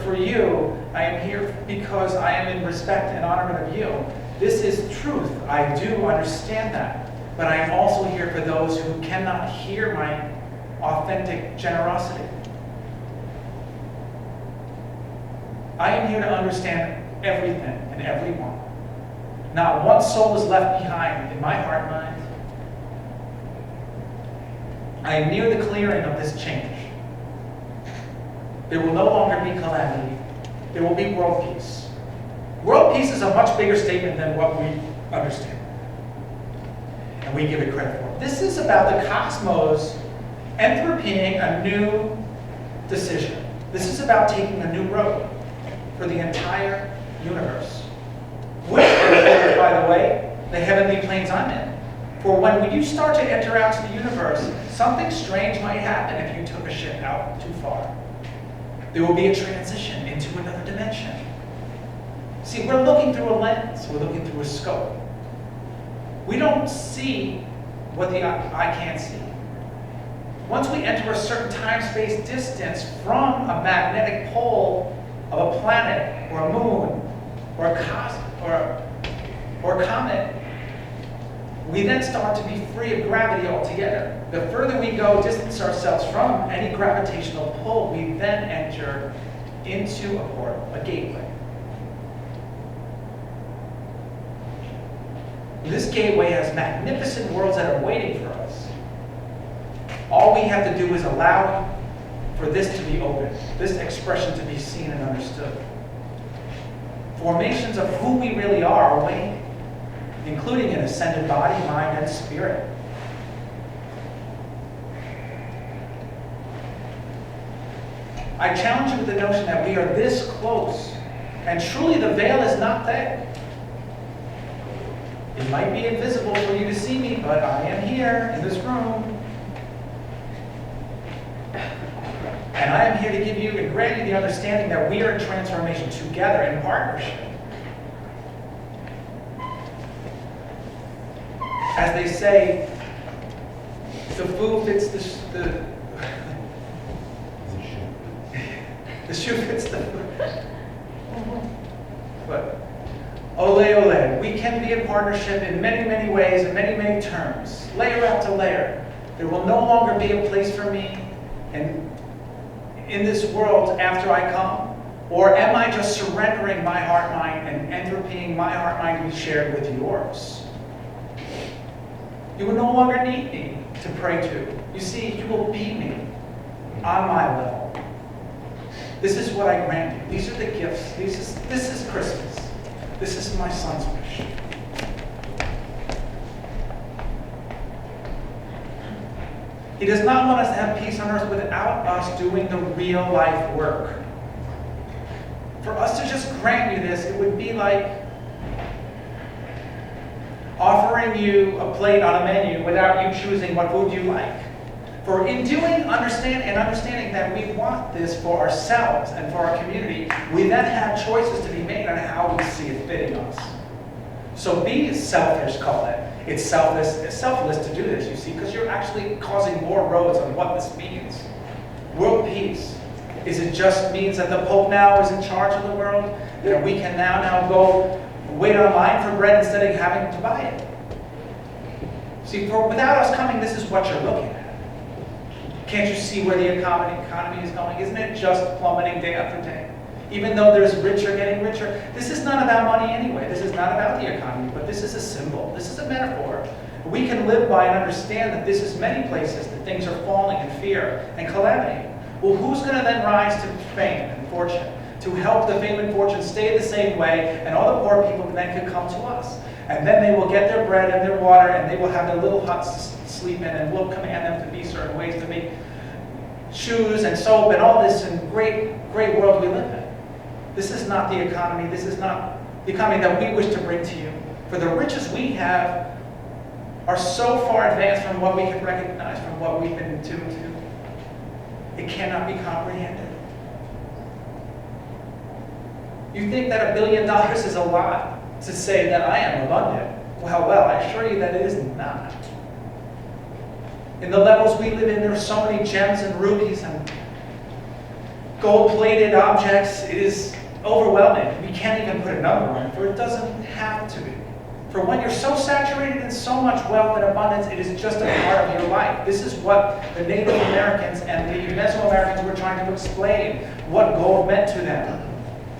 for you. I am here because I am in respect and honor of you. This is truth. I do understand that. But I am also here for those who cannot hear my authentic generosity. I am here to understand everything and everyone. Not one soul is left behind in my heart and mind. I am near the clearing of this change. There will no longer be calamity. There will be world peace. World peace is a much bigger statement than what we understand. And we give it credit for. This is about the cosmos entropying a new decision. This is about taking a new road for the entire universe. Which is, by the way, the heavenly planes I'm in. For when you start to enter out to the universe, something strange might happen if you took a ship out too far. There will be a transition into another dimension. See, we're looking through a lens. We're looking through a scope. We don't see what the eye can't see. Once we enter a certain time-space distance from a magnetic pole of a planet or a moon or a comet, we then start to be free of gravity altogether. The further we go, distance ourselves from any gravitational pull, we then enter into a portal, a gateway. This gateway has magnificent worlds that are waiting for us. All we have to do is allow for this to be open, this expression to be seen and understood. Formations of who we really are waiting, including an ascended body, mind, and spirit. I challenge you with the notion that we are this close, and truly the veil is not there. It might be invisible for you to see me, but I am here in this room. And I am here to give you and grant you the understanding that we are in transformation together in partnership. As they say, the fool fits the shoe fits the foot. But ole, ole, we can be in partnership in many, many ways, in many, many terms, layer after layer. There will no longer be a place for me in this world after I come. Or am I just surrendering my heart, mind, and entropying my heart, mind to be shared with yours? You will no longer need me to pray to. You see, you will be me on my level. This is what I grant you. These are the gifts. This is Christmas. This is my son's wish. He does not want us to have peace on earth without us doing the real life work. For us to just grant you this, it would be like offering you a plate on a menu without you choosing what food you like. For in doing, understanding that we want this for ourselves and for our community, we then have choices to be made on how we see it fitting us. So be selfish, call it. It's selfless to do this, you see, because you're actually causing more roads on what this means. World peace. Is it just means that the Pope now is in charge of the world? That we can now go wait online for bread instead of having to buy it? See, without us coming, this is what you're looking at. Can't you see where the economy is going? Isn't it just plummeting day after day? Even though there's richer getting richer. This is not about money anyway. This is not about the economy, but this is a symbol. This is a metaphor. We can live by and understand that this is many places that things are falling in fear and calamity. Well, who's going to then rise to fame and fortune? To help the fame and fortune stay the same way, and all the poor people then could come to us. And then they will get their bread and their water, and they will have their little huts to sleep in, and we'll command them to be certain ways to make shoes and soap and all this and great world we live in. This is not the economy. This is not the economy that we wish to bring to you. For the riches we have are so far advanced from what we can recognize, from what we've been tuned to. It cannot be comprehended. You think that $1 billion is a lot to say that I am abundant. Well, I assure you that it is not. In the levels we live in, there are so many gems and rubies and gold-plated objects, it is overwhelming. We can't even put a number on it, for it doesn't have to be. For when you're so saturated in so much wealth and abundance, it is just a part of your life. This is what the Native Americans and the Mesoamericans were trying to explain, what gold meant to them.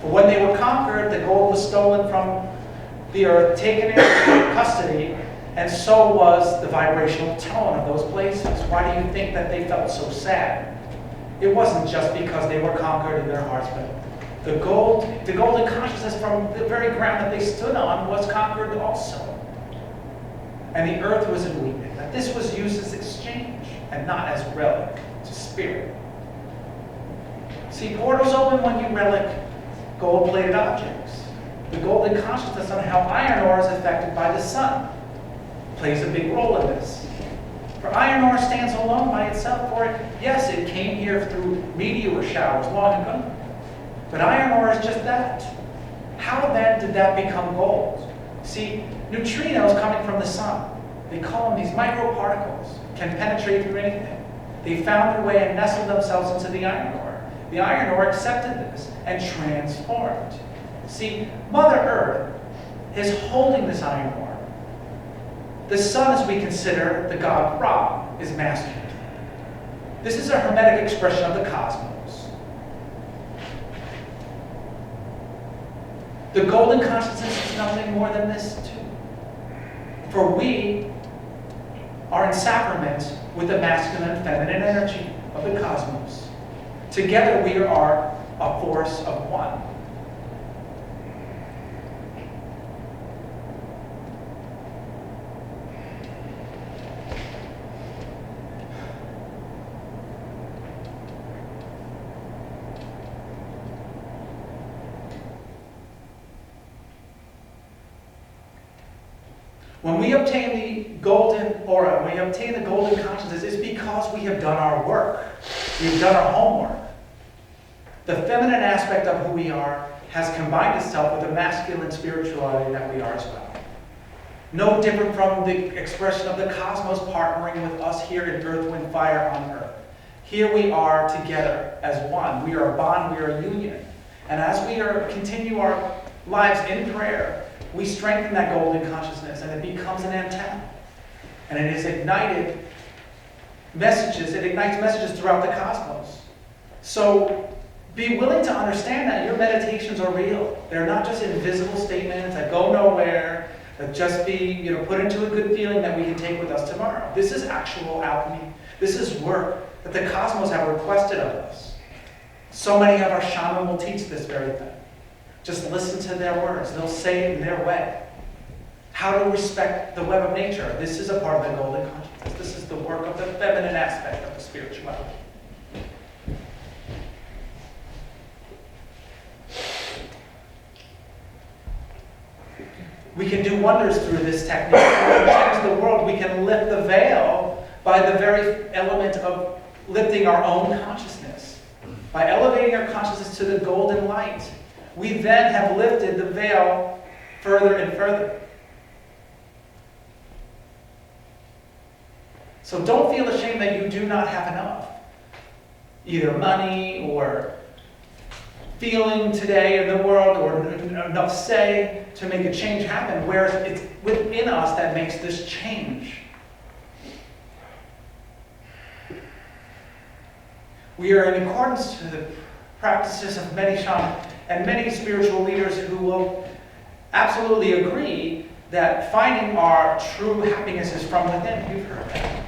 For when they were conquered, the gold was stolen from the earth, taken into custody, and so was the vibrational tone of those places. Why do you think that they felt so sad? It wasn't just because they were conquered in their hearts, but the golden consciousness from the very ground that they stood on was conquered also. And the earth was in weeping. That this was used as exchange and not as relic to spirit. See, portals open when you relic gold-plated objects. The golden consciousness on how iron ore is affected by the sun plays a big role in this. For iron ore stands alone by itself, for it, yes, it came here through meteor showers long ago. But iron ore is just that. How then did that become gold? See, neutrinos coming from the sun, they call them these microparticles, can penetrate through anything. They found their way and nestled themselves into the iron ore. The iron ore accepted this and transformed. See, Mother Earth is holding this iron ore. The sun, as we consider the god Ra, is masculine. This is a hermetic expression of the cosmos. The golden consciousness is nothing more than this too. For we are in sacrament with the masculine and feminine energy of the cosmos. Together we are a force of one. When we obtain the golden aura, when we obtain the golden consciousness, it's because we have done our work. We've done our homework. The feminine aspect of who we are has combined itself with the masculine spirituality that we are as well. No different from the expression of the cosmos partnering with us here in earth, wind, fire on earth. Here we are together as one. We are a bond, we are a union. And as we continue our lives in prayer, we strengthen that golden consciousness and it becomes an antenna. And it is ignited messages, it ignites messages throughout the cosmos. So be willing to understand that your meditations are real. They're not just invisible statements that go nowhere, that just be put into a good feeling that we can take with us tomorrow. This is actual alchemy. This is work that the cosmos have requested of us. So many of our shaman will teach this very thing. Just listen to their words. They'll say it in their way. How to respect the web of nature. This is a part of the golden consciousness. This is the work of the feminine aspect of the spirituality. We can do wonders through this technique. We can change the world. We can lift the veil by the very element of lifting our own consciousness. By elevating our consciousness to the golden light, we then have lifted the veil further and further. So don't feel ashamed that you do not have enough. Either money or feeling today in the world or enough say to make a change happen, whereas it's within us that makes this change. We are in accordance to the practices of many shamans and many spiritual leaders who will absolutely agree that finding our true happiness is from within. You've heard that.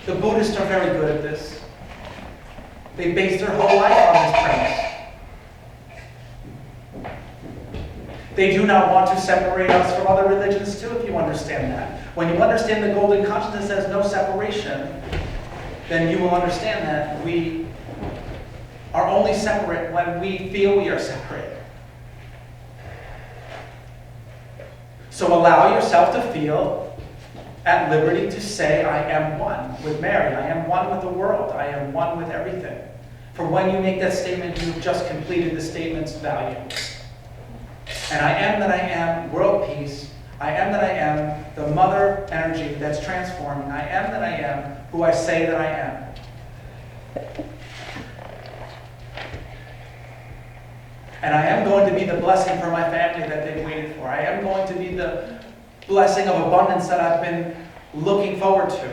The Buddhists are very good at this. They base their whole life on this premise. They do not want to separate us from other religions too, if you understand that. When you understand the golden consciousness as no separation, then you will understand that we are only separate when we feel we are separate. So allow yourself to feel at liberty to say, I am one with Mary. I am one with the world. I am one with everything. For when you make that statement, you've just completed the statement's value. And I am that I am, world peace. I am that I am, the mother energy that's transforming. I am that I am, who I say that I am. And I am going to be the blessing for my family that they've waited for. I am going to be the blessing of abundance that I've been looking forward to.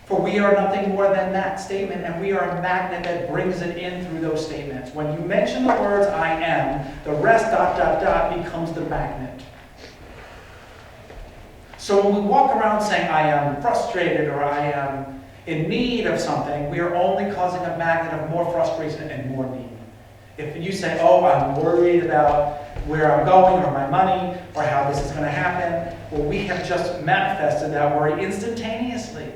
For we are nothing more than that statement, and we are a magnet that brings it in through those statements. When you mention the words I am, the rest ... becomes the magnet. So when we walk around saying I am frustrated or I am in need of something, we are only causing a magnet of more frustration and more need. If you say, oh, I'm worried about where I'm going or my money or how this is going to happen, well, we have just manifested that worry instantaneously.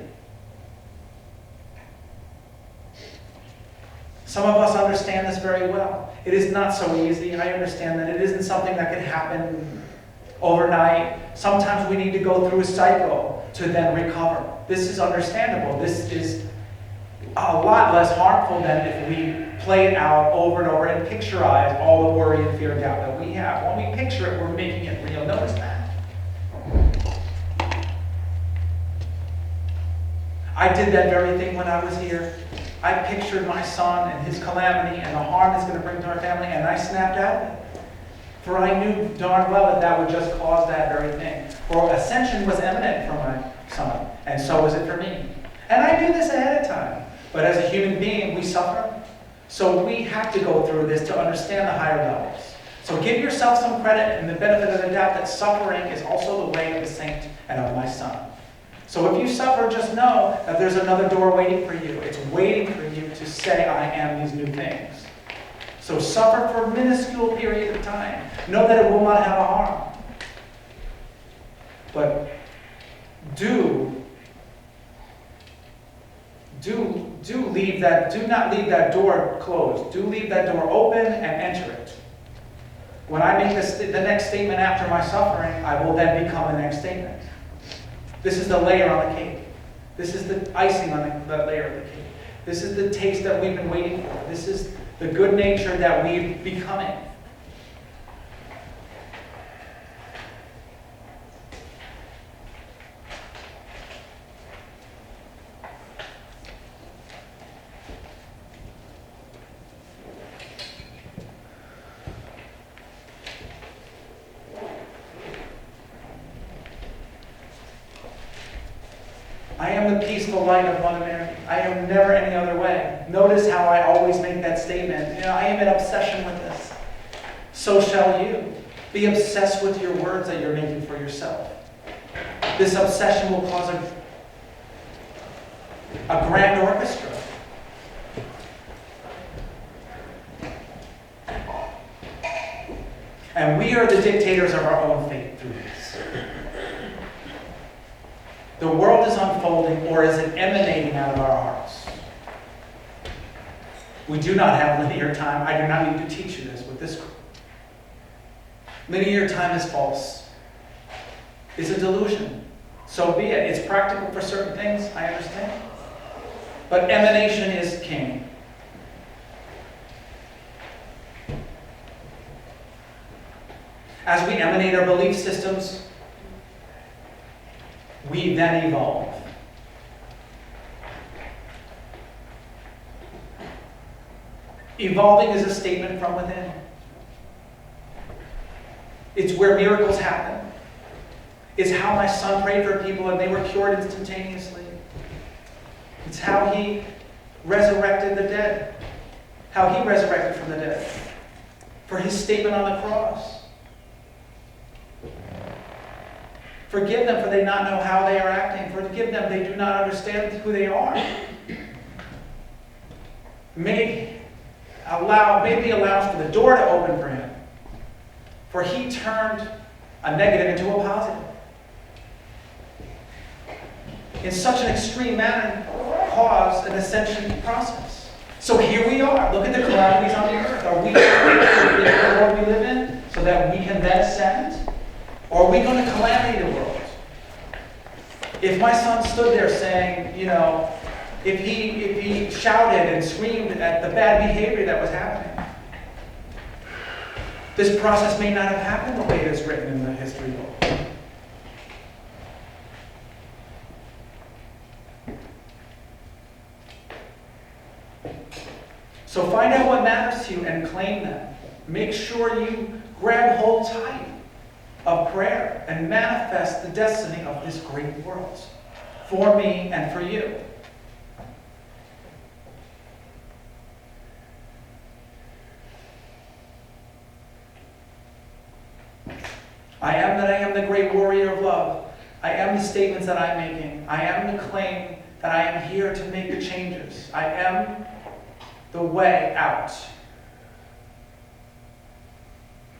Some of us understand this very well. It is not so easy. I understand that it isn't something that can happen overnight. Sometimes we need to go through a cycle to then recover. This is understandable. This is a lot less harmful than if we play it out over and over and picturize all the worry and fear and doubt that we have. When we picture it, we're making it real. Notice that. I did that very thing when I was here. I pictured my son and his calamity and the harm it's going to bring to our family, and I snapped out of it. For I knew darn well that that would just cause that very thing. For ascension was imminent for my son, and so was it for me. And I knew this ahead of time. But as a human being, we suffer. So we have to go through this to understand the higher levels. So give yourself some credit and the benefit of the doubt that suffering is also the way of the saint and of my son. So if you suffer, just know that there's another door waiting for you. It's waiting for you to say, I am these new things. So suffer for a minuscule period of time. Know that it will not have a harm. But do not leave that door closed. Do leave that door open and enter it. When I make the next statement after my suffering, I will then become the next statement. This is the layer on the cake. This is the icing on the layer of the cake. This is the taste that we've been waiting for. This is the good nature that we're becoming. I am the peaceful light of Mother Mary. I am never any other way. Notice how I always make that statement. I am in obsession with this. So shall you. Be obsessed with your words that you're making for yourself. This obsession will cause a grand orchestra. And we are the dictators of our own fate through this. The world is unfolding, or is it emanating out of our hearts? We do not have linear time. I do not need to teach you this with this. Linear time is false. It's a delusion. So be it. It's practical for certain things, I understand. But emanation is king. As we emanate our belief systems, we then evolve. Evolving is a statement from within. It's where miracles happen. It's how my son prayed for people and they were cured instantaneously. It's how he resurrected the dead. How he resurrected from the dead. For his statement on the cross. Forgive them, for they not know how they are acting. Forgive them, they do not understand who they are. Made the allowance for the door to open for him. For he turned a negative into a positive. In such an extreme manner, caused an ascension process. So here we are. Look at the calamities on the earth. Are we going to the world we live in so that we can then ascend? Or are we going to calamity the world? If my son stood there saying, if he shouted and screamed at the bad behavior that was happening, this process may not have happened the way it is written in the history book. So find out what matters access to and claim them. Make sure you grab hold tight of prayer and manifest the destiny of this great world for me and for you. I am that I am the great warrior of love. I am the statements that I'm making. I am the claim that I am here to make the changes. I am the way out.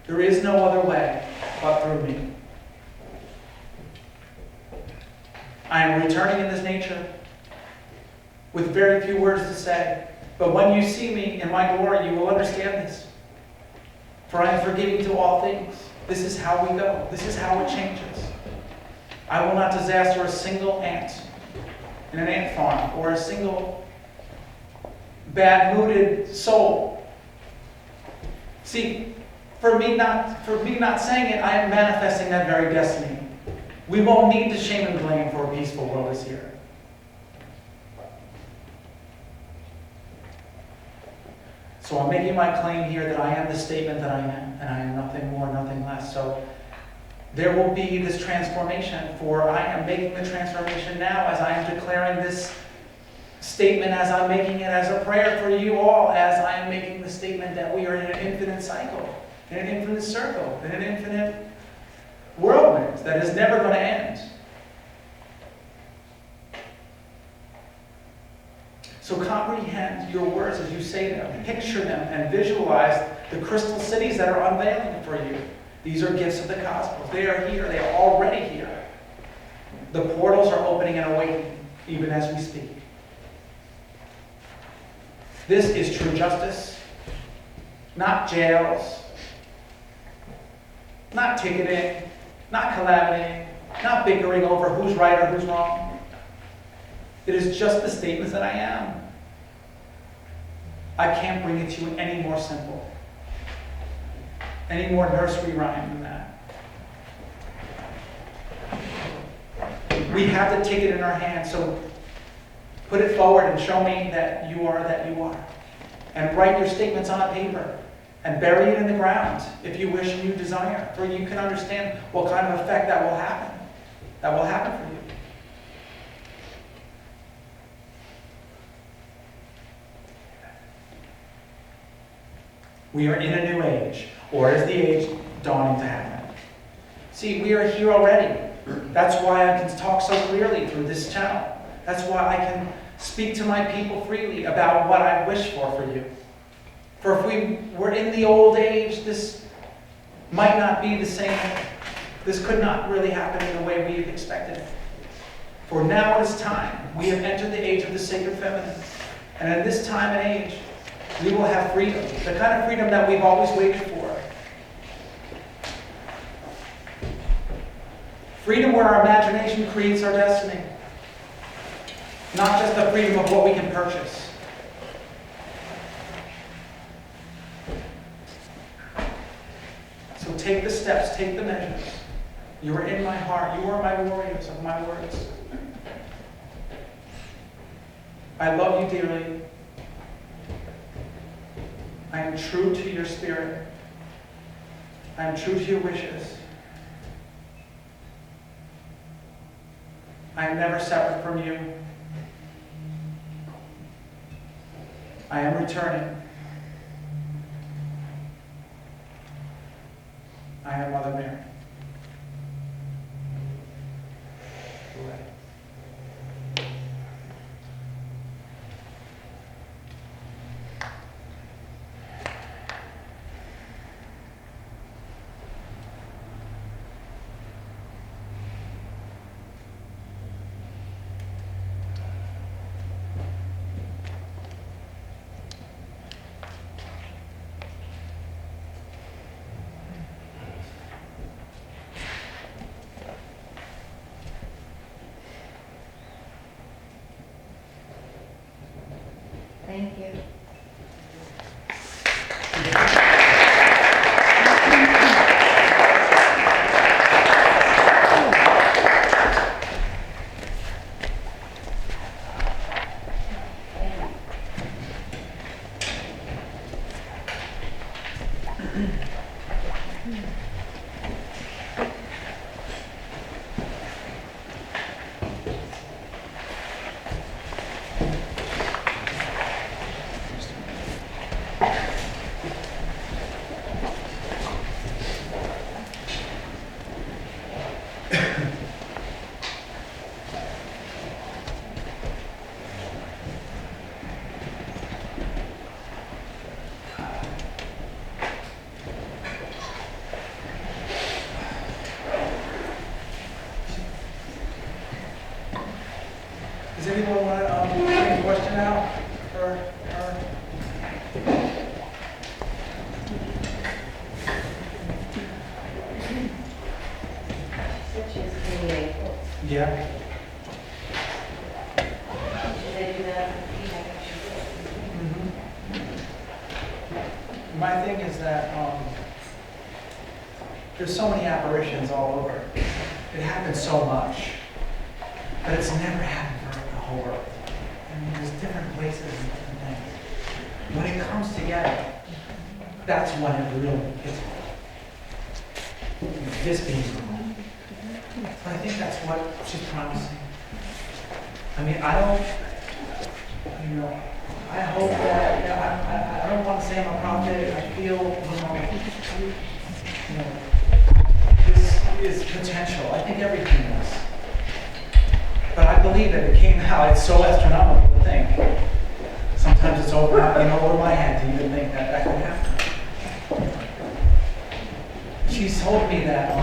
There is no other way but through me. I am returning in this nature with very few words to say, but when you see me in my glory, you will understand this. For I am forgiving to all things. This is how we go. This is how it changes. I will not disaster a single ant in an ant farm or a single bad-mooded soul. See, for me not saying it, I am manifesting that very destiny. We won't need to shame and blame for a peaceful world is here. So I'm making my claim here that I am the statement that I am, and I am nothing more, nothing less. So there will be this transformation, for I am making the transformation now as I am declaring this statement, as I'm making it as a prayer for you all, as I am making the statement that we are in an infinite cycle, in an infinite circle, in an infinite whirlwind that is never going to end. So comprehend your words as you say them, picture them, and visualize the crystal cities that are unveiling for you. These are gifts of the cosmos. They are here. They are already here. The portals are opening and awakening, even as we speak. This is true justice, not jails, not ticketing, not calamity, not bickering over who's right or who's wrong. It is just the statements that I am. I can't bring it to you any more simple, any more nursery rhyme than that. We have the ticket in our hand, so put it forward and show me that you are that you are. And write your statements on a paper and bury it in the ground if you wish and you desire, for you can understand what kind of effect that will happen. That will happen for you. We are in a new age, or is the age dawning to happen? See, we are here already. That's why I can talk so clearly through this channel. That's why I can speak to my people freely about what I wish for you. For if we were in the old age, this might not be the same. This could not really happen in the way we have expected it. For now it is time. We have entered the age of the sacred feminine. And in this time and age, we will have freedom, the kind of freedom that we've always waited for. Freedom where our imagination creates our destiny. Not just the freedom of what we can purchase. So take the steps, take the measures. You are in my heart. You are my warriors of my words. I love you dearly. I am true to your spirit. I am true to your wishes. I am never separate from you. I am returning. I am Mother Mary. Go ahead. Does anyone want to bring a question out for her? Such as the, Yeah. should they do that? My thing is that there's so many apparitions all over. It happens so much, but it's never happened for the whole world. I mean, there's different places and different things. When it comes together, that's when it really hits this being wrong. So I think that's what she's promising. I mean, I don't, I hope that, I don't want to say I'm a prophet. I feel, this is potential. I think everything is. But I believe that it came out. It's so astronomical to think. Sometimes it's over my head to even think that could happen. She's told me that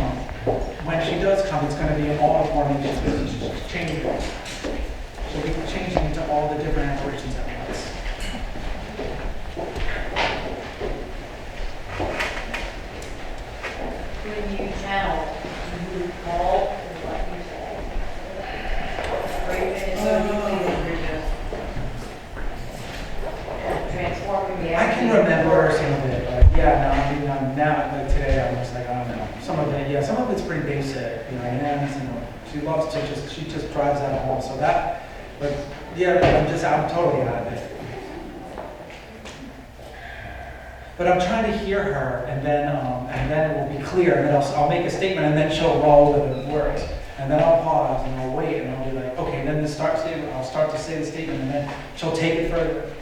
when she does come, it's going to be in all the forms. It's changing. She'll be changing into all the different apparitions at once. When you channel, you call, is what you say. Transforming the I can remember some of it, but now, like today, I'm just like, I don't know. Some of it's pretty basic, she loves to she just drives out home, so that, but I'm totally out of it. But I'm trying to hear her, and then it will be clear, and then I'll make a statement, and then she'll roll with the words. And then I'll pause, and I'll wait, and I'll be like, okay, and then I'll start to say the statement, and then she'll take it further.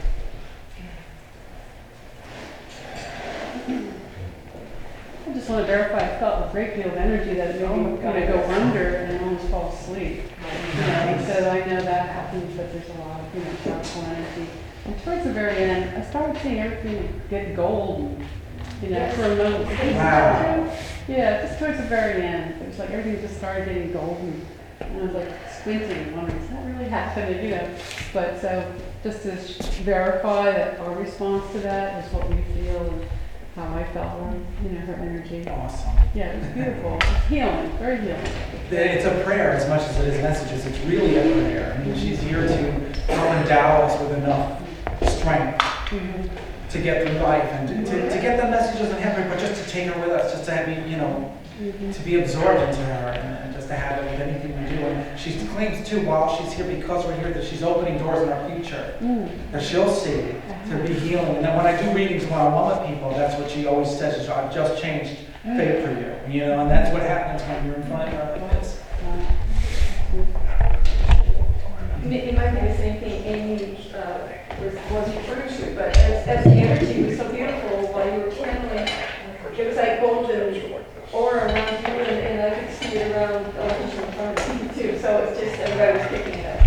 I just want to verify, I felt a great deal of energy that it made me kind of go under and almost fall asleep. He said, I know that happens, but there's a lot of, powerful energy. And towards the very end, I started seeing everything get golden, for a moment. Wow. Yeah, just towards the very end, it was like everything just started getting golden. And I was like squinting, wondering, is that really happening, But so just to verify that our response to that is what we feel and how I felt around, her energy. Awesome. Yeah, it was beautiful. It's healing, very healing. It's a prayer as much as it is messages. It's really a prayer. I mean, she's here to endow us with enough strength to get through life and to get the messages of heaven, but just to take her with us, just to have to be absorbed into her and just to have it with anything we do. And she claims too, while she's here, because we're here, that she's opening doors in our future that she'll see to be healing. And then when I do readings one-on-one with people, that's what she always says: is, I've just changed fate for you. And that's what happens when you're in front of her like this. It might be the same thing Amy was referring to, but as the energy was so beautiful while you were channeling, it was like golden aura around you, and I could see it around in front of you too. So it's just everybody was picking it up.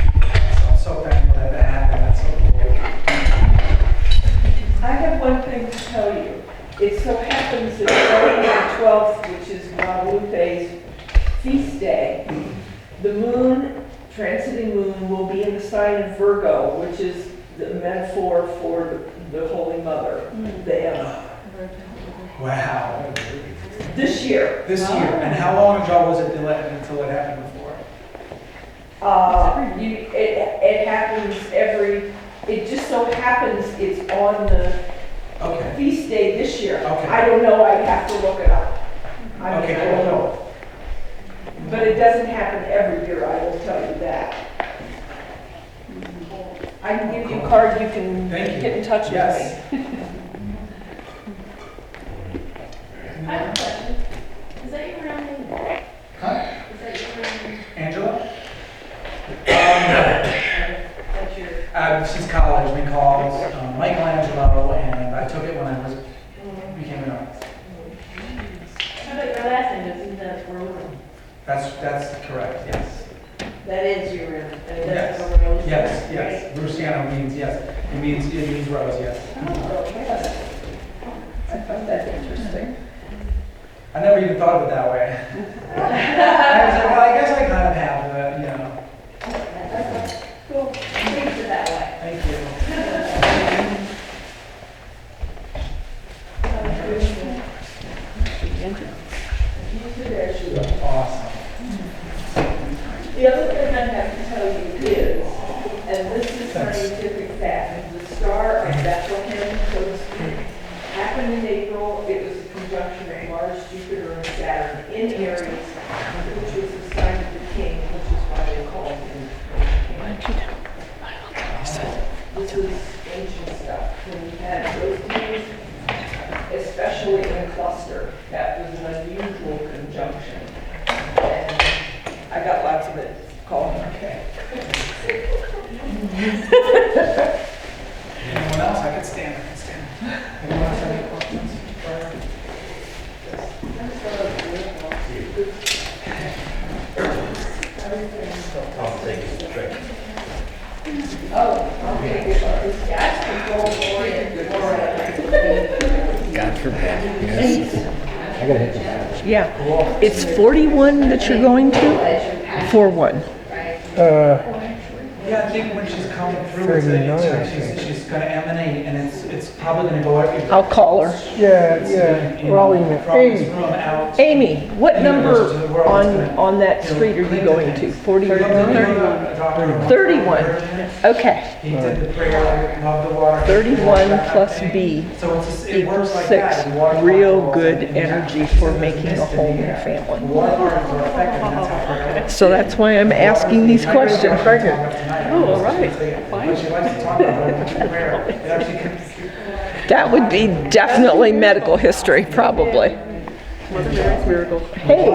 I'm so thankful that happened. That's so cool. I have one thing to tell you. It so happens that starting on the 12th, which is Guadalupe's feast day, the moon, transiting moon, will be in the sign of Virgo, which is the metaphor for the Holy Mother, the M. Wow. This year. This year. And how long ago was it until it happened before? It happens it just so happens it's on the feast day this year. Okay. I don't know, I'd have to look it up. I don't know. But it doesn't happen every year, I will tell you that. I can give you a card, you can get in touch with me. I never even thought of it that way. I was like, well, I guess I kind of have the, you know. Cool, thanks for that way. Thank you. Awesome. The other thing I have to tell you is, and this is scientific fact, the star of Bethlehem, so to speak, happened in April. It was a conjunction of Mars, Jupiter, and Saturn in Aries, which was the sign of the king, which is why they called him the king. This is ancient stuff. When we had those things, especially in a cluster, that was an unusual conjunction. And I got lots of it called. Okay. Anyone else? I could stand. Anyone else have any questions? I'll take it. Oh, okay. It's gas control oriented. God forbid. Yes. I gotta hit the back. Yeah. It's 41 that you're going to? 41. Yeah, I think when she's coming through, she's going to emanate, and it's probably going to go everywhere. I'll call her. Amy, what number on that street are you going to? 41? 31. Okay. He did the prayer, loved the water. 31 plus B So it equals works like 6. that. Water Real falls good and energy for making a home and family. Water particles are affected, and that's how prayer. So that's why I'm asking these questions. Oh, all right. But she likes to talk about it in prayer. It actually can. That would be definitely medical history, probably. Mother Mary's miracle. Hey,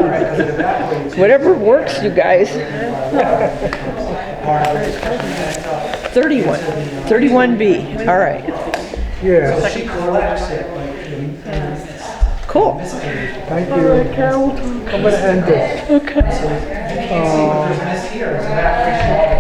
whatever works, you guys. 31, 31B, all right. So she collects it. Cool. Thank you. I'm gonna end this. Okay. So you can see what there's this here is an evaporation of